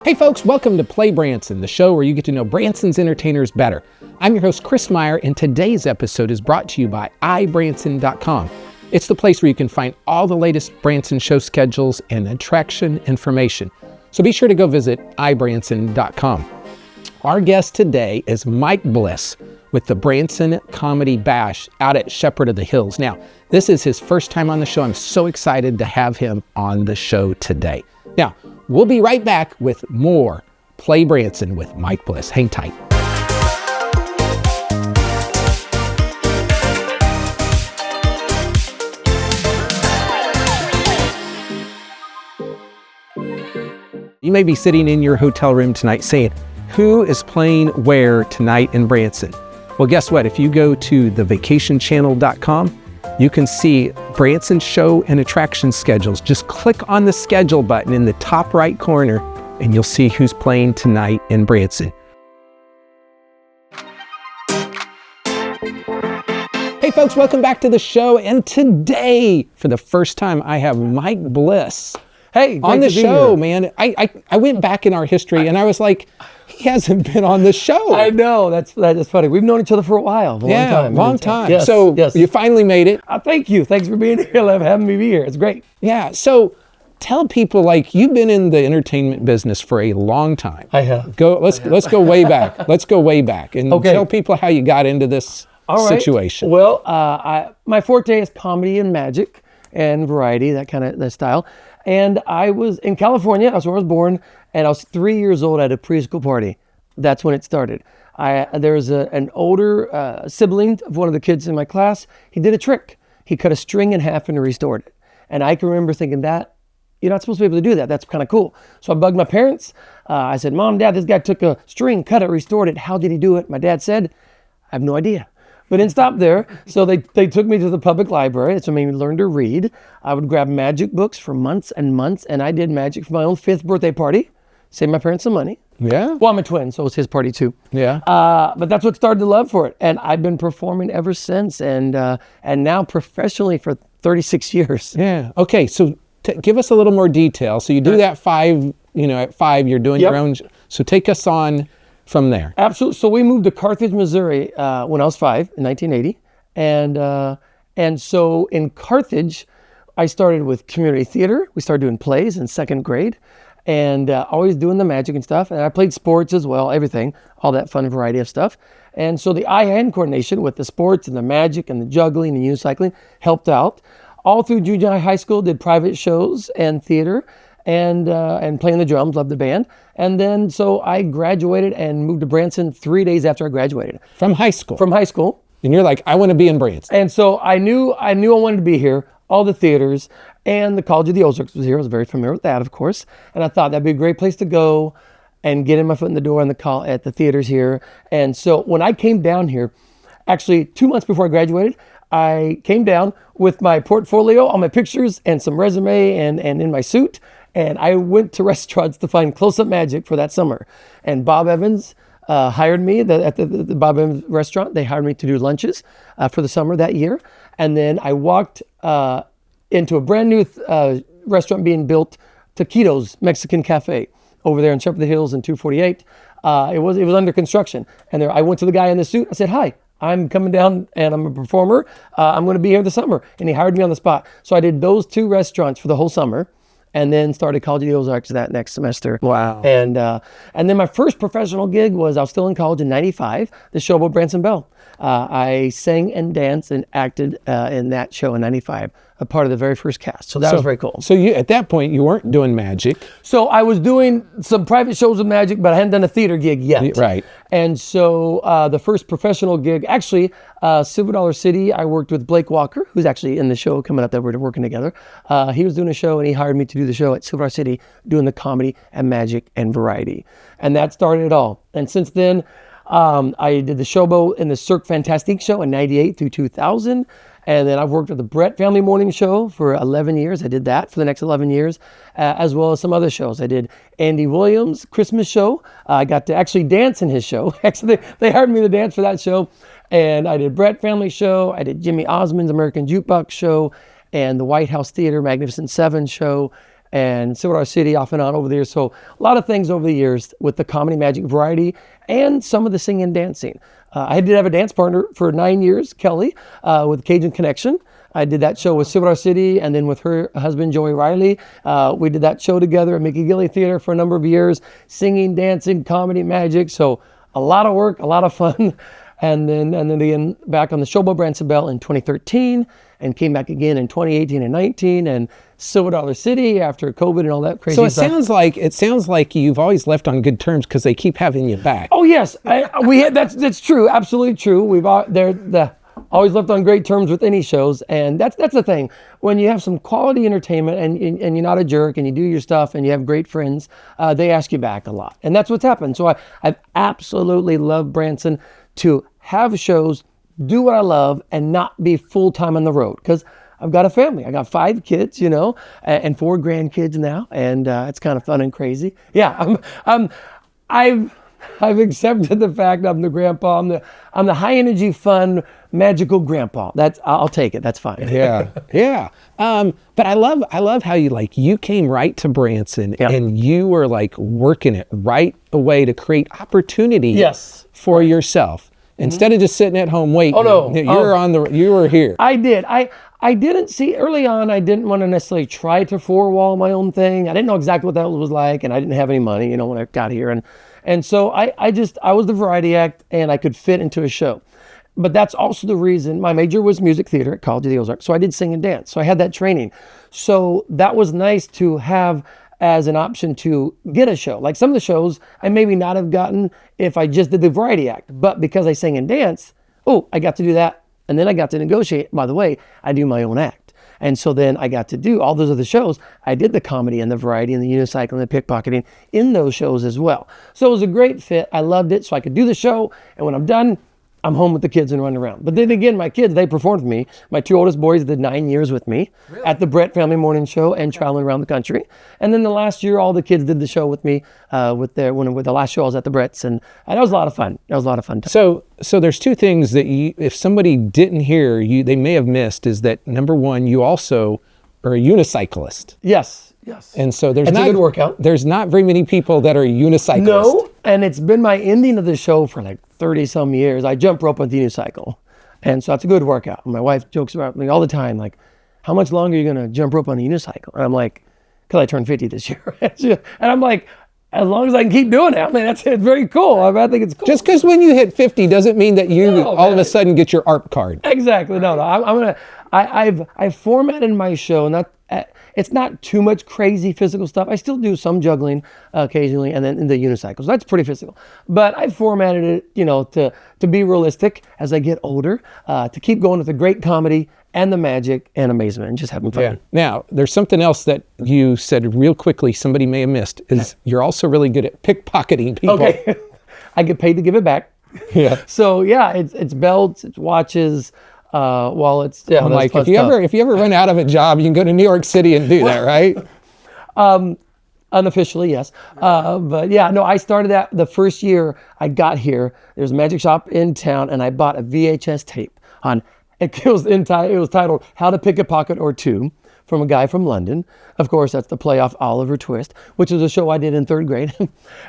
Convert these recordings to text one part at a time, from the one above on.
Hey folks, welcome to PlayBranson, the show where you get to know Branson's entertainers better. I'm your host, Chris Meyer, and today's episode is brought to you by iBranson.com. It's the place where you can find all the latest Branson show schedules and attraction information. So be sure to go visit iBranson.com. Our guest today is Mike Bliss with the Branson Comedy Bash out at Shepherd of the Hills. Now, this is his first time on the show. I'm so excited to have him on the show today. Now, we'll be right back with more Play Branson with Mike Bliss. Hang tight. You may be sitting in your hotel room tonight saying, who is playing where tonight in Branson? Well, guess what? If you go to thevacationchannel.com, you can see Branson's show and attraction schedules. Just click on the schedule button in the top right corner and you'll see who's playing tonight in Branson. Hey folks, welcome back to the show. And today, for the first time, I have Mike Bliss on the show, man. I went back in our history and I was like, he hasn't been on the show. I know, that is funny. We've known each other for a while, long time. Yes, so yes. You finally made it. Thank you. Thanks for being here, having me be here. It's great. Yeah. So tell people, like, you've been in the entertainment business for a long time. I have. Let's go way back. Let's go way back and tell people how you got into this situation. Well, my forte is comedy and magic and variety, that style. And I was in California. That's where I was born. And I was 3 years old at a preschool party. That's when it started. There was an older sibling of one of the kids in my class. He did a trick. He cut a string in half and restored it. And I can remember thinking that, you're not supposed to be able to do that. That's kind of cool. So I bugged my parents. I said, Mom, Dad, this guy took a string, cut it, restored it. How did he do it? My dad said, I have no idea. But didn't stop there. So they took me to the public library. That's what made me learn to read. I would grab magic books for months and months. And I did magic for my own 5th birthday party. Saved my parents some money. Yeah. Well, I'm a twin, so it was his party too. Yeah. But that's what started the love for it. And I've been performing ever since. And now professionally for 36 years. Yeah. Okay. So give us a little more detail. So you do that at 5, you're doing your own. So take us on from there. Absolutely. So we moved to Carthage, Missouri when I was 5 in 1980. And so in Carthage, I started with community theater. We started doing plays in 2nd grade and always doing the magic and stuff. And I played sports as well, everything, all that fun variety of stuff. And so the eye-hand coordination with the sports and the magic and the juggling and unicycling helped out. All through junior high school, did private shows and theater and playing the drums, loved the band. And then so I graduated and moved to Branson 3 days after I graduated. From high school? From high school. And you're like, I want to be in Branson. And so I knew I wanted to be here. All the theaters and the College of the Ozarks was here. I was very familiar with that, of course. And I thought that'd be a great place to go and get in my foot in the door at the theaters here. And so when I came down here, actually 2 months before I graduated, I came down with my portfolio, all my pictures and some resume and in my suit. And I went to restaurants to find close-up magic for that summer. And Bob Evans hired me at the Bob Evans restaurant. They hired me to do lunches for the summer that year. And then I walked into a brand new restaurant being built, Taquitos Mexican Cafe, over there in Shepherd of the Hills in 248. It was under construction. And I went to the guy in the suit. I said, hi, I'm coming down and I'm a performer. I'm going to be here this summer. And he hired me on the spot. So I did those 2 restaurants for the whole summer. And then started College of the Ozarks that next semester. Wow. And then my first professional gig was, I was still in college in 95, the show about Branson Bell. I sang and danced and acted in that show in 95, a part of the very first cast. So that was very cool. So at that point, you weren't doing magic. So I was doing some private shows with magic, but I hadn't done a theater gig yet. Right. And so the first professional gig, actually, Silver Dollar City, I worked with Blake Walker, who's actually in the show coming up that we're working together. He was doing a show and he hired me to do the show at Silver Dollar City, doing the comedy and magic and variety. And that started it all. And since then, I did the Showboat in the Cirque Fantastique show in 98 through 2000. And then I've worked with the Brett Family Morning Show for 11 years. I did that for the next 11 years, as well as some other shows. I did Andy Williams' Christmas show. I got to actually dance in his show. Actually, they hired me to dance for that show. And I did Brett Family Show. I did Jimmy Osmond's American Jukebox Show and the White House Theater Magnificent Seven show. and Silver City off and on over there. So a lot of things over the years with the comedy, magic, variety, and some of the singing and dancing. I did have a dance partner for 9 years, Kelly, with Cajun Connection. I did that show with Silver City, and then with her husband, Joey Riley. We did that show together at Mickey Gilley Theater for a number of years, singing, dancing, comedy, magic. So a lot of work, a lot of fun. And then again, back on the Showboat Branson Bell in 2013, and came back again in 2018 and 19, and Silver Dollar City after COVID and all that crazy stuff. So it sounds like you've always left on good terms because they keep having you back. Oh yes, that's true, absolutely true. We've always left on great terms with any shows, and that's the thing. When you have some quality entertainment and you're not a jerk and you do your stuff and you have great friends, they ask you back a lot, and that's what's happened. So I've absolutely loved Branson to have shows, do what I love, and not be full-time on the road, because I've got a family. I got 5 kids, and 4 grandkids now, and it's kind of fun and crazy. Yeah, I've accepted the fact I'm the grandpa. I'm the high-energy, fun, magical grandpa. I'll take it. That's fine. Yeah. But I love how you came right to Branson, and you were working it right away to create opportunity for yourself. Instead of just sitting at home waiting. Oh no, you were here. I did. I didn't see early on. I didn't want to necessarily try to 4-wall my own thing. I didn't know exactly what that was like, and I didn't have any money, when I got here, and so I was the variety act, and I could fit into a show. But that's also the reason my major was music theater at College of the Ozarks, so I did sing and dance. So I had that training. So that was nice to have as an option to get a show. Like some of the shows I maybe not have gotten if I just did the variety act, but because I sang and danced, I got to do that. And then I got to negotiate. By the way, I do my own act. And so then I got to do all those other shows. I did the comedy and the variety and the unicycle and the pickpocketing in those shows as well. So it was a great fit. I loved it. So I could do the show. And when I'm done, I'm home with the kids and running around. But then again, my kids, they performed with me. My 2 oldest boys did 9 years with me at the Brett Family Morning Show and traveling around the country. And then the last year, all the kids did the show with me with the last show I was at the Bretts. And that was a lot of fun. That was a lot of fun. So there's 2 things that if somebody didn't hear, they may have missed, is that number 1, you also are a unicyclist. Yes. And so it's a good workout. There's not very many people that are unicyclists. No, and it's been my ending of the show for 30 some years. I jump rope on the unicycle, and so it's a good workout. My wife jokes about me all the time, how much longer are you gonna jump rope on a unicycle? And I'm like, because I turned 50 this year. And I'm like, as long as I can keep doing it. I mean, it's very cool. I think it's cool. Just because when you hit 50 doesn't mean that you all of a sudden get your ARP card. Exactly. No. I've formatted my show, and it's not too much crazy physical stuff. I still do some juggling occasionally, and then in the unicycles. That's pretty physical. But I formatted it, to be realistic as I get older, to keep going with the great comedy and the magic and amazement and just having fun. Yeah. Now, there's something else that you said real quickly somebody may have missed, is you're also really good at pickpocketing people. Okay. I get paid to give it back. Yeah. So yeah, it's belts, it's watches, wallets. Yeah, if you ever run out of a job, you can go to New York City and do that, right? Unofficially, yes. But yeah, no, I started that the first year I got here. There's a magic shop in town, and I bought a VHS tape on. It was titled "How to Pick a Pocket or Two" from a guy from London. Of course, that's the play off Oliver Twist, which is a show I did in 3rd grade.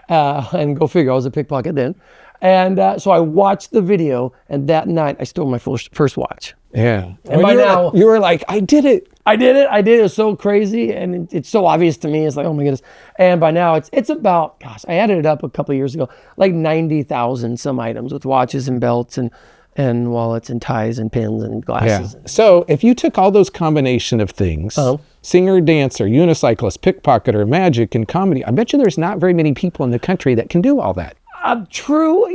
And go figure, I was a pickpocket then. And so I watched the video, and that night I stole my first watch. Yeah. And by now, you were like, I did it. I did it. It was so crazy, and it's so obvious to me. It's like, oh my goodness. And by now, it's about, gosh, I added it up a couple of years ago, 90,000 some items with watches and belts and wallets and ties and pins and glasses. Yeah. So if you took all those combination of things, singer, dancer, unicyclist, pickpocketer, magic, and comedy, I bet you there's not very many people in the country that can do all that. True.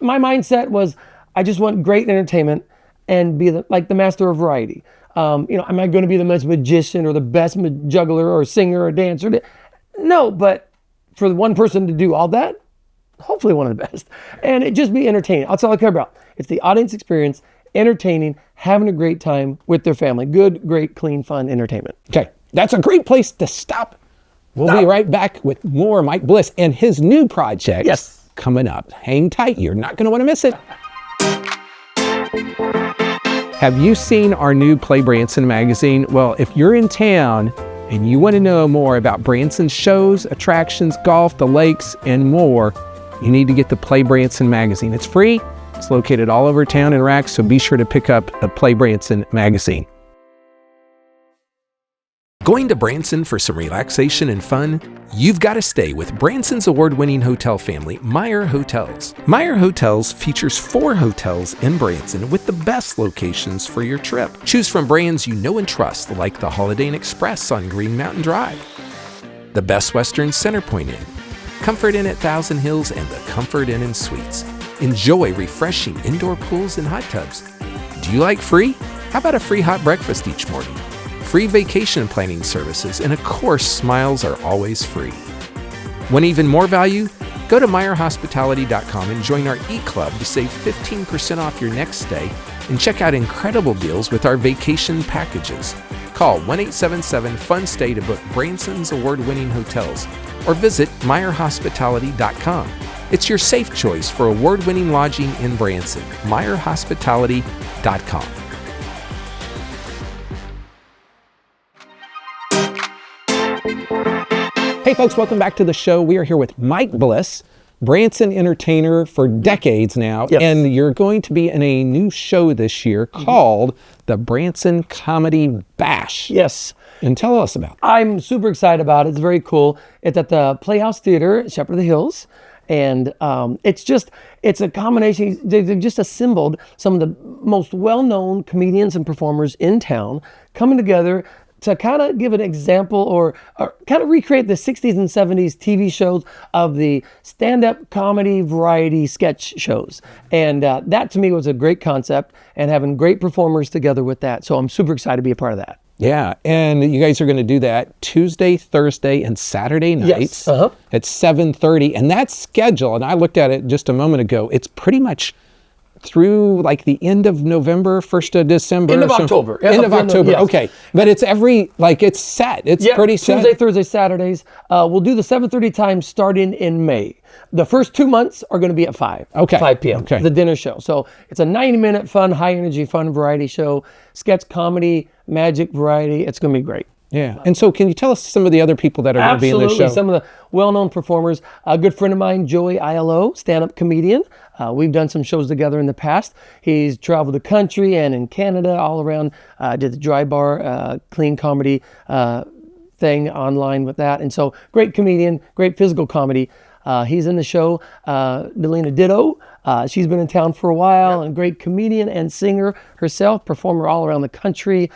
My mindset was I just want great entertainment and be the master of variety. Am I going to be the best magician or the best juggler or singer or dancer? No, but for the one person to do all that, hopefully one of the best. And it just be entertaining. That's all I care about. It's the audience experience, entertaining, having a great time with their family. Good, great, clean, fun entertainment. Okay, that's a great place to stop. We'll be right back with more Mike Bliss and his new project coming up. Hang tight. You're not going to want to miss it. Have you seen our new PlayBranson magazine? Well, if you're in town and you want to know more about Branson's shows, attractions, golf, the lakes, and more, you need to get the PlayBranson magazine. It's free. It's located all over town in racks, so be sure to pick up the PlayBranson magazine. Going to Branson for some relaxation and fun? You've got to stay with Branson's award-winning hotel family, Meyer Hotels. Meyer Hotels features 4 hotels in Branson with the best locations for your trip. Choose from brands you know and trust, like the Holiday Inn Express on Green Mountain Drive, the Best Western Centerpoint Inn, Comfort Inn at Thousand Hills, and the Comfort Inn and Suites. Enjoy refreshing indoor pools and hot tubs. Do you like free? How about a free hot breakfast each morning? Free vacation planning services, and of course, smiles are always free. Want even more value? Go to MeyerHospitality.com and join our e-club to save 15% off your next stay and check out incredible deals with our vacation packages. Call 1-877-FUN-STAY to book Branson's award-winning hotels or visit MeyerHospitality.com. It's your safe choice for award-winning lodging in Branson. MeyerHospitality.com. Hey folks, welcome back to the show. We are here with Mike Bliss, Branson entertainer for decades now, and you're going to be in a new show this year called the Branson Comedy Bash. Yes. And tell us about it. I'm super excited about it. It's very cool. It's at the Playhouse Theater, Shepherd of the Hills. And it's a combination. They've just assembled some of the most well-known comedians and performers in town coming together to kind of give an example or kind of recreate the 60s and 70s TV shows of the stand-up comedy variety sketch shows. And that to me was a great concept, and having great performers together with that. So I'm super excited to be a part of that. Yeah, and you guys are going to do that Tuesday, Thursday, and Saturday nights at 7:30. And that schedule, and I looked at it just a moment ago, it's pretty much through like the end of November, 1st of December. End of October. End of October, okay. But it's it's set. It's pretty set. Tuesday, Thursday, Saturdays. We'll do the 7:30 time starting in May. The first 2 months are going to be at 5 p.m., the dinner show. So it's a 90-minute fun, high-energy, fun variety show, sketch comedy, magic variety. It's going to be great. Yeah. And so can you tell us some of the other people that are going to be in the show? Some of the well-known performers. A good friend of mine, Joey ILO, stand-up comedian. We've done some shows together in the past. He's traveled the country and in Canada, all around. Did the Dry Bar, clean comedy thing online with that. And so great comedian, great physical comedy. He's in the show. Delina Ditto. She's been in town for a while, and great comedian and singer herself, performer all around the country.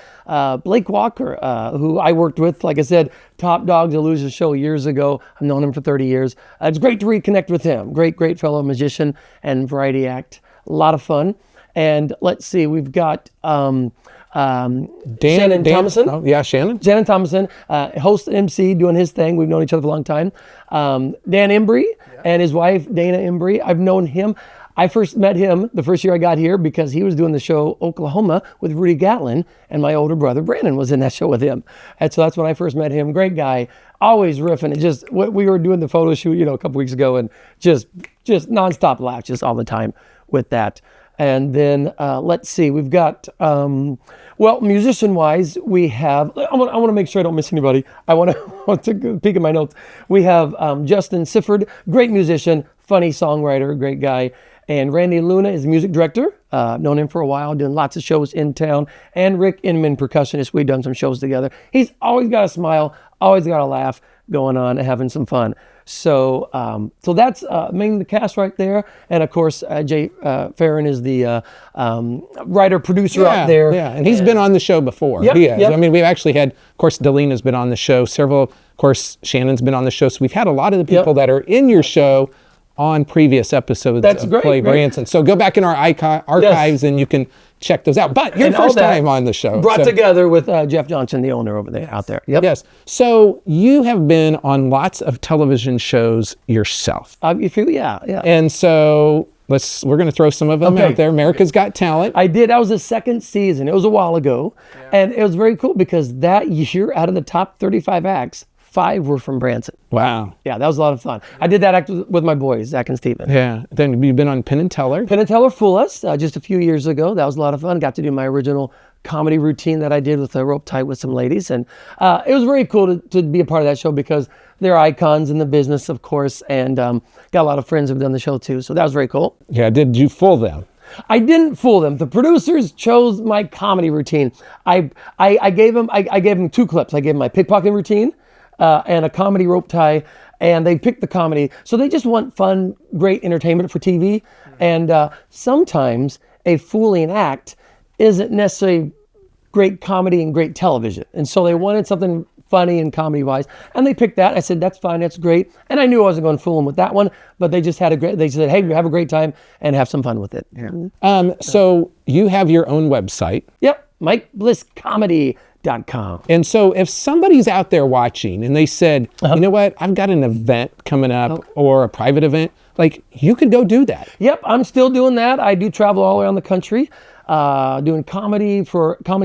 Blake Walker, who I worked with, like I said, Top Dog's Illusion show years ago. I've known him for 30 years. It's great to reconnect with him. Great fellow musician and variety act. A lot of fun. And let's see, we've got Shannon Thomason. Oh, yeah, Shannon. Shannon Thomason, host and MC, doing his thing. We've known each other for a long time. Dan Embry and his wife, Dana Embry. I've known him. I first met him the first year I got here because he was doing the show Oklahoma with Rudy Gatlin, and my older brother Brandon was in that show with him. And so that's when I first met him. Great guy, always riffing. And just we were doing the photo shoot, a couple weeks ago, and just nonstop laughs, just all the time with that. And then let's see, we've got, musician-wise, we have, I want to make sure I don't miss anybody. I want to peek at my notes. We have Justin Sifford, great musician, funny songwriter, great guy. And Randy Luna is music director. I've known him for a while, doing lots of shows in town. And Rick Inman, percussionist. We've done some shows together. He's always got a smile, always got a laugh going on and having some fun. So that's mainly the cast right there. And of course, Jay Farron is the writer-producer out there. Yeah, and he's been on the show before. Yep, he has. yep. I mean, we've actually had, of course, Delina's been on the show. Several, of course, Shannon's been on the show. So we've had a lot of the people that are in your show on previous episodes of PlayBranson. So go back in our archives and you can check those out. But your first time on the show. Brought together with Jeff Johnson, the owner over there, out there. Yep. Yes. So you have been on lots of television shows yourself. Yeah. And so we're going to throw some of them out there. America's Got Talent. I did. That was the second season. It was a while ago. Yeah. And it was very cool because that year, out of the top 35 acts, 5 were from Branson. Wow. Yeah, that was a lot of fun. I did that act with my boys, Zach and Steven. Yeah. Then you've been on Penn and Teller. Penn and Teller Fool Us just a few years ago. That was a lot of fun. Got to do my original comedy routine that I did with a rope tight with some ladies. And it was very cool to be a part of that show because they're icons in the business, of course, and got a lot of friends who've done the show too. So that was very cool. Yeah, did you fool them? I didn't fool them. The producers chose my comedy routine. I gave them 2 clips. I gave them my pickpocketing routine and a comedy rope tie, and they picked the comedy. So they just want fun, great entertainment for TV. And sometimes a fooling act isn't necessarily great comedy and great television. And so they wanted something funny and comedy-wise, and they picked that. I said, that's fine, that's great. And I knew I wasn't going to fool them with that one, but they just had they said, hey, have a great time and have some fun with it. Yeah. So you have your own website. Yep, MikeBlissComedy.com. And so if somebody's out there watching and they said, you know what, I've got an event coming up or a private event, like you could go do that. Yep, I'm still doing that. I do travel all around the country, doing comedy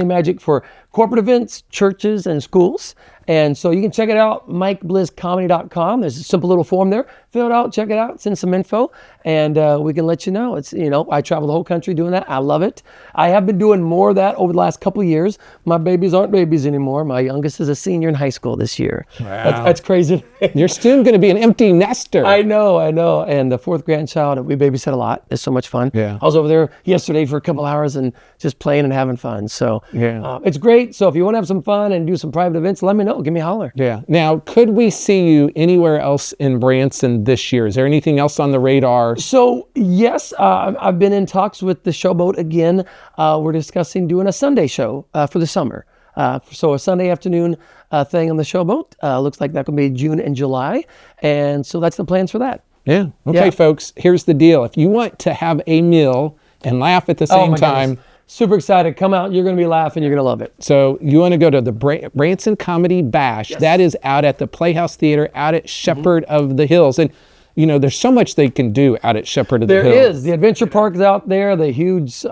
magic for corporate events, churches, and schools. And so you can check it out, MikeBlissComedy.com. There's a simple little form there. Fill it out, check it out, send some info, and we can let you know. It's, I travel the whole country doing that. I love it. I have been doing more of that over the last couple of years. My babies aren't babies anymore. My youngest is a senior in high school this year. Wow. That's crazy. You're soon going to be an empty nester. I know. And the 4th grandchild, we babysit a lot. It's so much fun. Yeah. I was over there yesterday for a couple hours and just playing and having fun. So yeah. It's great. So if you want to have some fun and do some private events, let me know. Give me a holler. Yeah. Now, could we see you anywhere else in Branson this year? Is there anything else on the radar? So yes, I've been in talks with the Showboat again. We're discussing doing a Sunday show for the summer. So a Sunday afternoon thing on the Showboat. Looks like that could be June and July. And so that's the plans for that. Yeah. Okay, folks, here's the deal. If you want to have a meal and laugh at the same time. Goodness. Super excited. Come out. You're going to be laughing. You're going to love it. So you want to go to the Branson Comedy Bash. Yes. That is out at the Playhouse Theater out at Shepherd of the Hills. And, there's so much they can do out at Shepherd of the Hills. There is. The adventure park is out there, the huge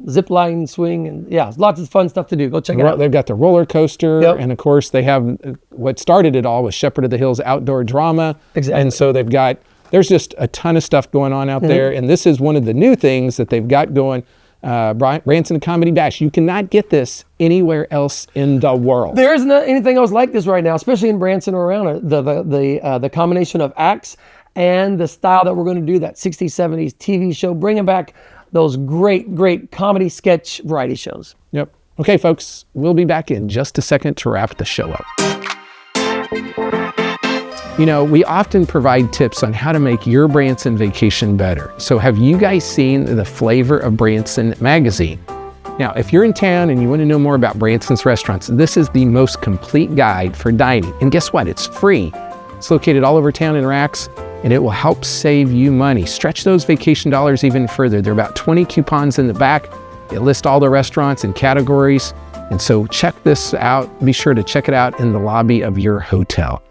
zip line swing. And yeah, lots of fun stuff to do. Go check it out. They've got the roller coaster. Yep. And, of course, they have what started it all was Shepherd of the Hills outdoor drama. Exactly. And so there's just a ton of stuff going on out there. And this is one of the new things that they've got going. Branson Comedy Bash. You cannot get this anywhere else in the world. There isn't anything else like this right now, especially in Branson or around it. The combination of acts and the style that we're going to do, that 60s, 70s TV show, bringing back those great comedy sketch variety shows. Yep. Okay, folks, we'll be back in just a second to wrap the show up. We often provide tips on how to make your Branson vacation better. So have you guys seen the Flavor of Branson magazine? Now, if you're in town and you want to know more about Branson's restaurants, this is the most complete guide for dining. And guess what? It's free. It's located all over town in racks, and it will help save you money. Stretch those vacation dollars even further. There are about 20 coupons in the back. It lists all the restaurants and categories. And so check this out. Be sure to check it out in the lobby of your hotel.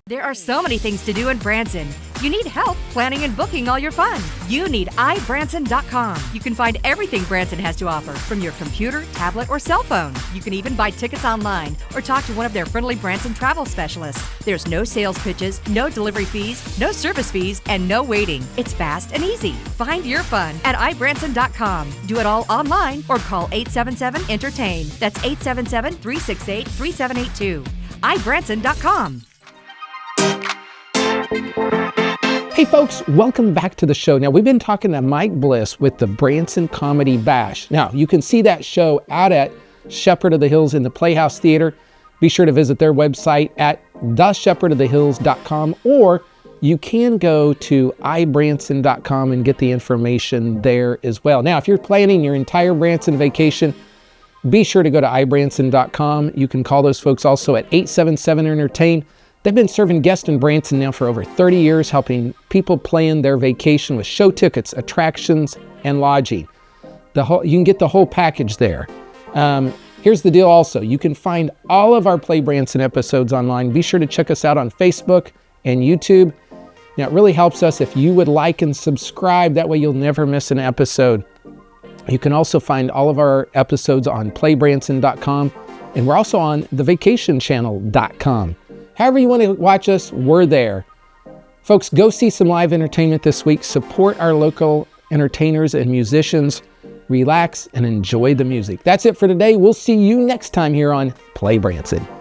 There are so many things to do in Branson. You need help planning and booking all your fun. You need iBranson.com. You can find everything Branson has to offer from your computer, tablet, or cell phone. You can even buy tickets online or talk to one of their friendly Branson travel specialists. There's no sales pitches, no delivery fees, no service fees, and no waiting. It's fast and easy. Find your fun at iBranson.com. Do it all online or call 877-ENTERTAIN. That's 877-368-3782. iBranson.com. Hey folks, welcome back to the show. Now we've been talking to Mike Bliss with the Branson Comedy Bash. Now you can see that show out at Shepherd of the Hills in the Playhouse Theater. Be sure to visit their website at theshepherdofthehills.com, or you can go to ibranson.com and get the information there as well. Now if you're planning your entire Branson vacation, be sure to go to ibranson.com. You can call those folks also at 877-ENTERTAIN. They've been serving guests in Branson now for over 30 years, helping people plan their vacation with show tickets, attractions, and lodging. You can get the whole package there. Here's the deal also. You can find all of our PlayBranson episodes online. Be sure to check us out on Facebook and YouTube. Now, it really helps us if you would like and subscribe. That way you'll never miss an episode. You can also find all of our episodes on PlayBranson.com, and we're also on thevacationchannel.com. However you want to watch us, we're there. Folks, go see some live entertainment this week. Support our local entertainers and musicians. relax, and enjoy the music. That's it for today. We'll see you next time here on Play Branson.